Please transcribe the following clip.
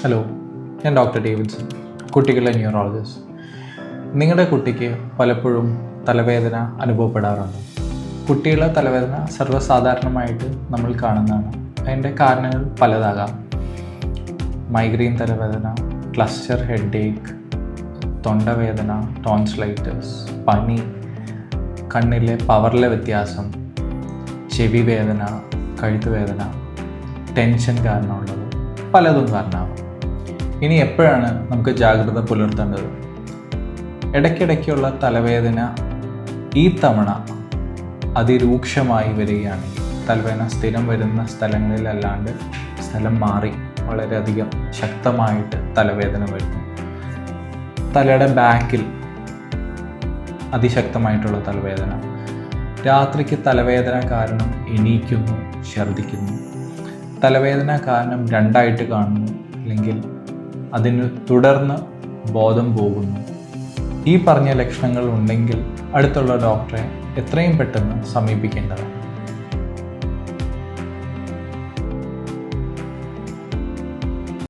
Hello, ഞാൻ doctor Davidson, കുട്ടികളുടെ neurologist. നിങ്ങളുടെ കുട്ടിക്ക് പലപ്പോഴും തലവേദന അനുഭവപ്പെടാറുണ്ട്. കുട്ടികളുടെ തലവേദന സർവ്വസാധാരണമായിട്ട് നമ്മൾ കാണുന്നതാണ്. അതിൻ്റെ കാരണങ്ങൾ പലതാകാം. മൈഗ്രെയിൻ തലവേദന, ക്ലസ്റ്റർ ഹെഡേക്ക്, തൊണ്ടവേദന, ടോൺസിലൈറ്റിസ്, പനി, കണ്ണിലെ പവറിലെ വ്യത്യാസം, ചെവി വേദന, കഴുത്ത് വേദന, ടെൻഷൻ കാരണമുള്ളത് പലതും കാരണമാകും. ഇനി എപ്പോഴാണ് നമുക്ക് ജാഗ്രത പുലർത്തേണ്ടത്? ഇടയ്ക്കിടയ്ക്കുള്ള തലവേദന ഈ തവണ അതിരൂക്ഷമായി വരികയാണെങ്കിൽ, തലവേദന സ്ഥിരം വരുന്ന സ്ഥലങ്ങളിലല്ലാണ്ട് സ്ഥലം മാറി വളരെയധികം ശക്തമായിട്ട് തലവേദന വരുന്നു, തലയുടെ ബാക്കിൽ അതിശക്തമായിട്ടുള്ള തലവേദന, രാത്രിക്ക് തലവേദന കാരണം എണീക്കുന്നു, ഛർദ്ദിക്കുന്നു, തലവേദന കാരണം രണ്ടായിട്ട് കാണുന്നു, അല്ലെങ്കിൽ അതിന് തുടർന്ന് ബോധം പോകുന്നു, ഈ പറഞ്ഞ ലക്ഷണങ്ങൾ ഉണ്ടെങ്കിൽ അടുത്തുള്ള ഡോക്ടറെ എത്രയും പെട്ടെന്ന് സമീപിക്കേണ്ടതാണ്.